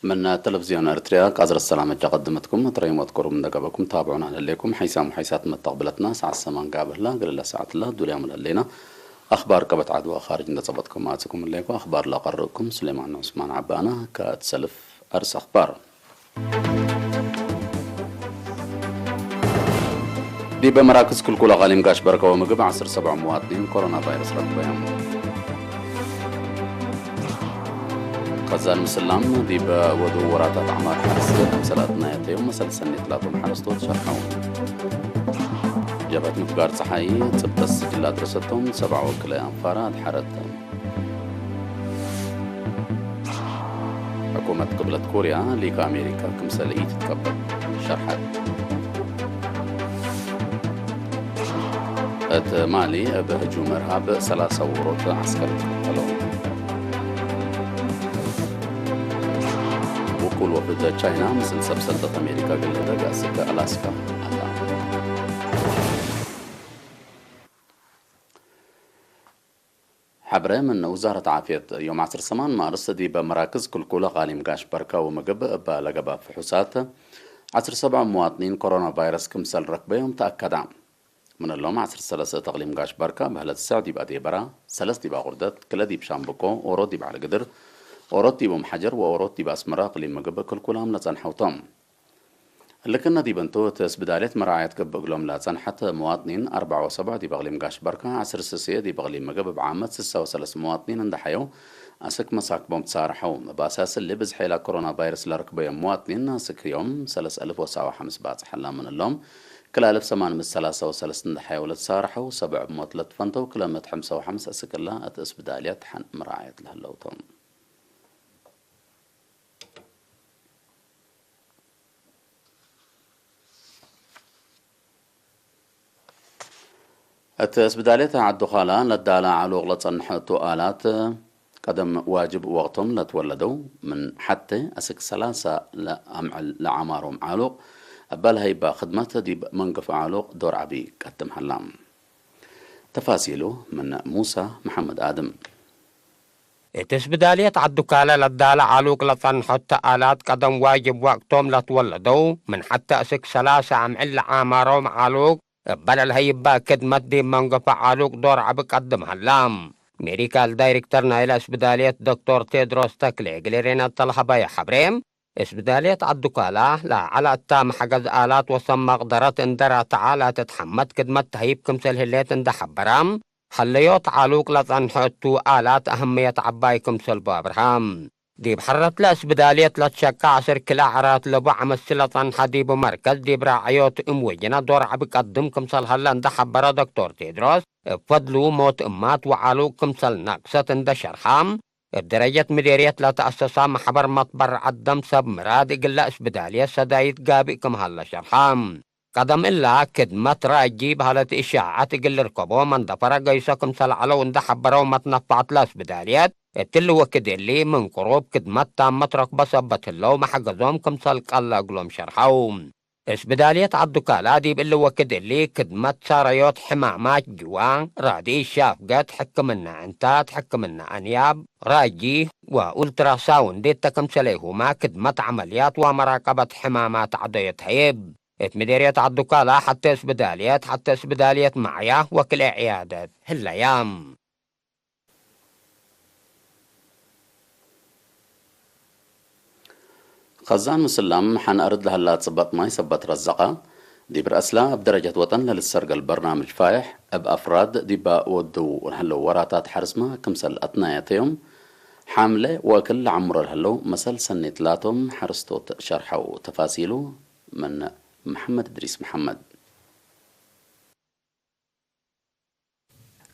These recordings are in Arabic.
من تلفزيون أريتريا قازر السلامة قدمتكم تريم وذكروا من دقبكم تابعونا لكم حيسام وحيسات متقبلتنا ساعة السمان قابل لا قل الله ساعة الله دوليا من اللينا أخبار قبت عدوى خارج نتصبتكم ماتكم الليكم أخبار لا قرركم سليمان عثمان عبانا كاتسلف أرس أخبار دي بمراكز كل غاليم قاش بركة ومقب 17 مواطنين كورونا فيروس ركبهم غزال مسلم دي بودو وراتات عمار حرسة مسلاتنا يوم مسل سنة ثلاثة حرستوت شرحون جابت مفقار صحي تبت السجلات رستهم 7 وكلا أنفارات حرتهم حكومة قبلة كوريا ليك أمريكا كمسلئي تتكبر شرحت مالي بهجوم إرهاب 3 ورود عسكري تقتلوا وكل وفد تشاينا مثل سلطة أمريكا قلت قاسك ألاسكا حبرة من وزارة عافية يوم 10 مارس دي بمراكز كل غالي مقاش بركة ومقب بلقب فحوصات 17 مواطنين كورونا فيروس كمسل ركبهم تأكد من اللوم 10 تغليم قاش بركة بهلة السعودي بأدي برا 3 دي بغردت كلا دي بشامبكو ورود دي بعلى قدر ورود دي بمحجر وورود دي بأسمرا قليم مقب كلهم لتنحوطهم لكن دي بنتو تسبدالية مراعية قبقلهم لا تنحت مواطنين 4 و7 دي بغليم قاش بركة 10 سيسية دي بغليم مقب بعامة 6 مواطنين اندحيو أسك مساك بوم تصارحو بأساس اللي بزحيلا كورونا فيروس لركبية مواطنين أسك يوم 3005 بات حلا من اللوم كلا 1833 اندحيو ولتصارحو 7 بموت لتفنتو كلا 155 أسك الله أتسبدالية حن مراعية لهاللوتهم التسبدالية عالدخالة للدالة على لتصنحتو آلات قدم واجب وقتهم لتولدوا من حتى أسك 3 لعمارهم عالوق بل هيبا خدمته دي منقف عالوق دور عبي قدم حلام تفاصيله من موسى محمد آدم تسبدالية عالدكالة للدالة علوق لصنحت آلات قدم واجب وقتهم لتولدوا من حتى أسك 3 عمارهم عالوق بل الهيبا كدمت دي منقف عالوق دور عبي قدم حلام ميريكال دايركترنا إلى اسبدالية دكتور تيدروس تكلي قليرين الطلحة يا حبريم اسبدالية عالدكالة لا على التام حجز آلات وصم مقدرات اندرا تعالى تتحمد كدمت تهيب كمسل هليت اند حبرام حليوت عالوق لطنحتو آلات أهمية عباي كمسل بابرهام دي بحرت لاسبدالية لتشكا 10 كلا عرات لبو عمسلة طنحة دي بمركز دي براعيوت اموجنا دور عبي قدم كمسل هلا اند حبرا دكتور تيدروس بفضلو موت امات وعالوق كمسل ناقصة اند شرحام بدرجة مديرية لا تأسسا محبر مطبر عدم سب مراد قلا اسبدالية سدايد قابي كم هلا شرحام قدم إلا كدمت راجي بهالة إشاعات قل ركبو من دفر قيسا كمسل علو اند حبرو متنفعت لاسبداليات التلو وكد اللي من قروب كدمت تامت ركبة سبت اللو محقزوم كمسل قلا قلوم شرحوم اسبدالية عالدكالة دي باللي وكد اللي كدمت ساريوت حمامات جوان رادي شافقات حكمنا انتات حكمنا انياب راجي والترا ساوند دي تكمسليهما كدمت عمليات ومراقبة حمامات عضية هيب مديرية عالدكالة حتى اسبدالية معيا وكل عيادات هالأيام خزان مسلم حن أرد لها لا تصبت ماي سبت رزقة دي برأسلا بدرجة وطن للسرق البرنامج فايح أفراد دي بودو هلو وراتات حرسمة كمسل أثنايتهم حاملة وكل عمر الهلو مسل سنة 3 حرستوت شرحوا تفاصيله من محمد إدريس محمد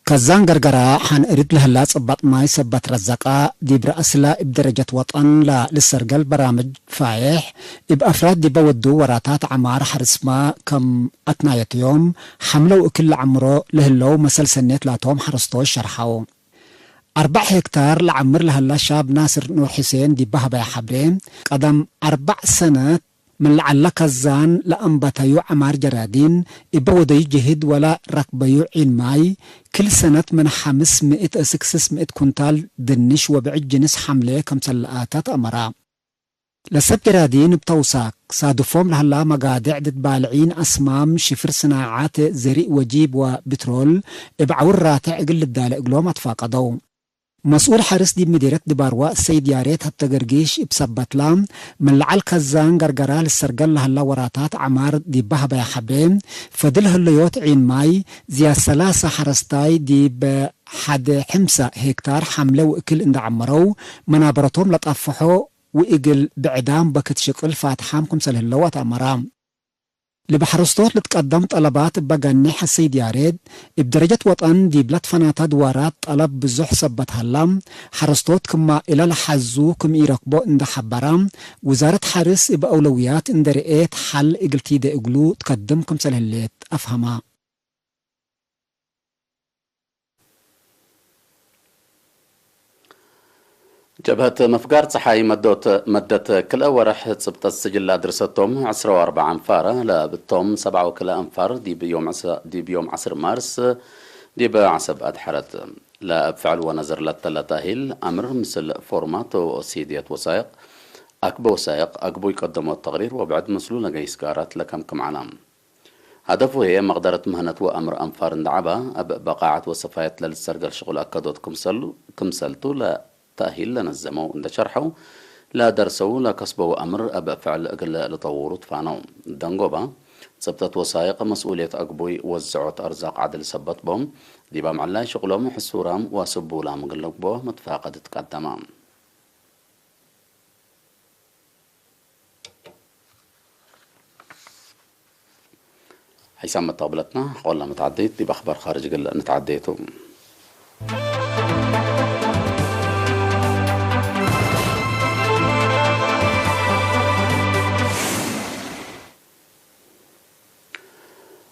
كزان غرغرا حان اريد لهلا صبط ماي سبت رزقا دي برأسلا بدرجة وطن لا للسرقل برامج فايح افراد دي بودو وراتات عمار حرسما كم اتناية يوم حملوا كل عمره لهلو مسل سنة لاتهم حرستو شرحو 4 هكتار لعمر لهلا شاب ناصر نور حسين دي بهبا حبرين قدم 4 سنة من لعل كزان لأنبتيو عمار جرادين إبودي جهد ولا ركبيو عين ماي كل سنة من 500 600 كنتال دنش وبعد جنس حملة كمسلقاتات أمرا لسبت رادين بتوساك صادفهم لهلا مقادع بالعين أسمام شفر صناعات زريء وجيب وبترول بعور راتع قل الدالة قلوم اتفاقدوا. مسؤول حارس دي مديرة دباروا السيد ياريت هتقرقيش بسبت لام من لعل كزان قرقرال السرقل لهلا وراتات عمار دي بهبا يا حبين فدل هليوت عين ماي زي 3 حرستاي دي بحد 5 هكتار حملة وإكل اند عمرو منابرتهم لطفحوا وإقل بعدام بكت شقل فاتحامكم سلهلوات عمرام لبحرستوت لتقدم طلبات بقنح السيد ياريد بدرجة وطن دي بلاد فناتا دوارات طلب بزح سبت هلام حرستوت كما إلى لحزو كم يركبو اند حبرام وزارة حارس بأولويات اند رئيت حل إقلتي دا إقلو تقدم كم سلهليت أفهما. جبهة مفقار صحاي مدت كل ورح تصبت السجل درستهم 14 أنفار لبتهم 7 كلا أنفار دي بيوم 10 مارس دي بعصب أدحرت لا بفعل ونظر للتلاتاهيل أمر مثل فورمات وسيدية وثائق أكبو وثائق أكبو يقدموا التقرير وبعد مسلولة جيسكارات لكم علام. هدفه هي مقدرة مهنة وأمر أنفار اندعبا بقاعة وصفايات للسرقل شغل أكدوت كمسلتو لا تأهيل لنزموا عند شرحوا لا درسوا لا كسبوا أمر أبا فعل أقل لطوروا تفانوا دنقوبا ثبتت وثائق مسؤولية أقبوي وزعت أرزاق عدل سبت بهم ديبا معلاي شغلهم حسورام واسبوا لام قلق بوه متفاقد تقدما. حيسام متقبلتنا قولنا متعديت ديبا أخبار خارج قل نتعديتو.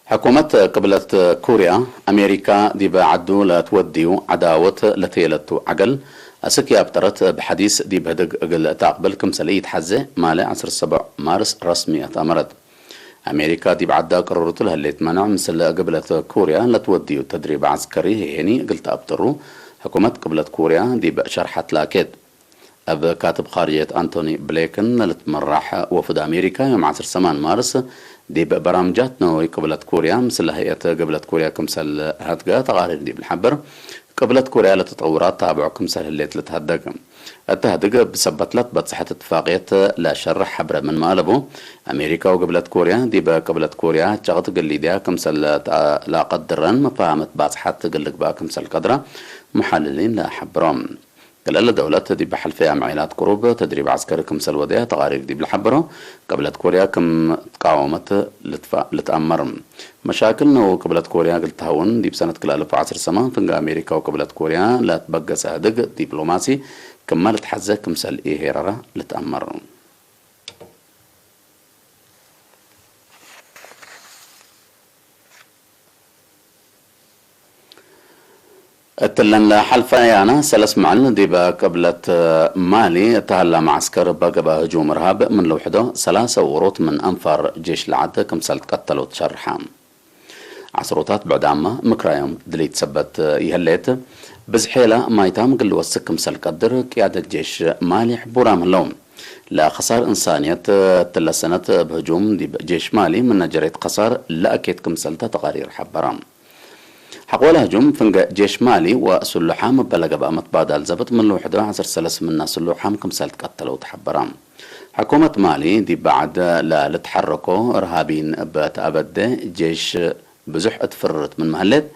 حكومة قبلة كوريا أمريكا دي بعدو لا توديو عداوة لتيلتو عقل أسكي أبترت بحديث دي بهدق أقل تقبل كمسلية حزة مالي 7 مارس رسمي أتامرت. أمريكا دي بعدا قررت لها اللي تمنع مثل قبلة كوريا لا توديو تدريب عسكري يعني قلت أبترو حكومة قبلة كوريا دي شرحت لاكد أب كاتب خارجية أنتوني بليكن لتمرح وفد أمريكا يوم 8 مارس دي برامجات نووي قبلة كوريا مثل هيئة قبلة كوريا كمثل هاتقا تغارر دي بالحبر قبلة كوريا لتطورات تابعو كمثل الليت لتهدق التهدق بسبت لت بتصحة اتفاقية لا شرح حبر من مالبو أمريكا وقبلة كوريا دي بقبلة كوريا تشغط قليديا كمثل لا قدرن مفاهمة بصحة قلق با كمثل قدرة محللين لا حبرهم كل دولات دي بحل فيها معينات قروب تدريب عسكري كمثل وديها تغاريق دي بالحبرة قبلة كوريا كم تقاومت لتأمر مشاكلنا وقبلة كوريا قلت هون دي بسنة كل 1010 سنة فنقا أمريكا وقبلة كوريا لا تبقى صادق دبلوماسي كما لتحزة كمثل إيهيرارة لتأمر. التلن لحلفة يانا سلس معلن دي قبلة مالي تهلا معسكر بقى هجوم إرهاب من لوحده 3 وروت من أنفار جيش العدة كمثل تقتلوا تشرحام عصروتات بعد عما مكرايم دليت سبت يهليت بزحيلة ما يتام قل وسك كمثل قدر قيادة جيش مالي حبورام اللوم لا خسار إنسانية تلا سنة بهجوم دي جيش مالي من نجريت خسار لا أكيد كمثل تقارير حبرام حقول هجوم فنجا جيش مالي وسلوحام بلغ بأمت بادال زبط من لوحده 10 سلس من ناس سلوحام كمثل تقتلوا تحبرام حكومة مالي دي بعد لا لتحركوا إرهابين بتأبد جيش بزح اتفررت من مهلت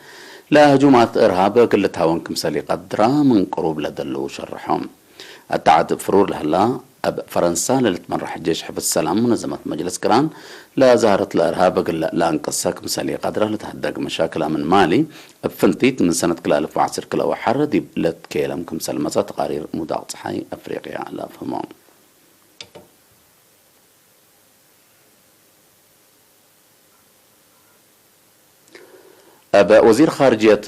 لا هجومات إرهاب كلتها هون كمثل قدرة من قروب لدلو شرحهم التعد فرور لهلا فرنسا لتمرح الجيش حفظ السلام منظمة مجلس كران لا ظهرت الإرهاب قل لا انقصاك مثالي قدرة لتهدق مشاكلها من مالي بفنتيت من سنة كلا 1010 كلا وحر دي بلد كيلم كمثل مسا تقارير مداغ صحي أفريقيا لا فهمهم. وزير خارجية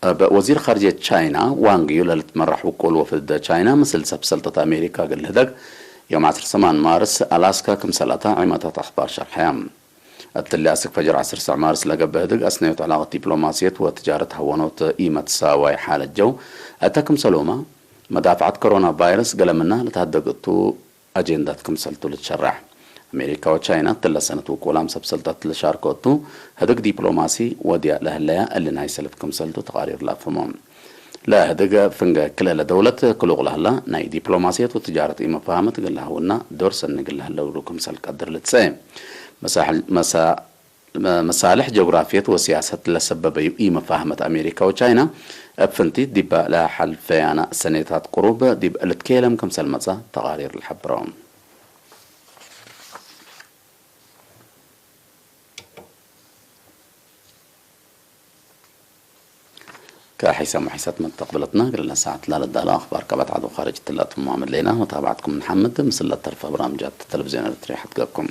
وزير خارجية تشاينا وانغيو لتمرح وكل وفد تشاينا مثل سلطة أمريكا قل هدق يوم 8 مارس ألاسكا كمثلتا عمتت أخبار شرحيام التلي أسك فجر 10 مارس لقب هدق أسنيت علاقة دبلوماسية وتجارة هونوت قيمة ساواي حالة جو أتاكم سلومة مدافعة كورونا فيروس قال منها لتهدقتو أجندات كمسلتو لتشرح أمريكا وتشاينا تلسنت وكولام سبسلتات لشاركوتو هدك دبلوماسي وديا لهلايا اللي ناي سلف كمسلتو تقارير لافمون لا هدق فنجا كلا دولة كلوغ لهلا ناي دبلوماسية وتجارة إما فهمت قال لها ونا دورس نقول لها لو كمسل قدر لتساهم مصالح جغرافية وسياسة لسبب إما فهمت أمريكا وتشاينا أبفنتي ديبا لا حل فيانا سنتات قروب ديبا لتكيلم كمسل مسا تقارير الحبرون كحيسة محيسات من تقبلتنا قلنا ساعة لا للدالة أخبار كبت عدو خارج التلات محمد لينا وتابعتكم محمد مثل الطرف برامجات التلفزيون التريحة تقابكم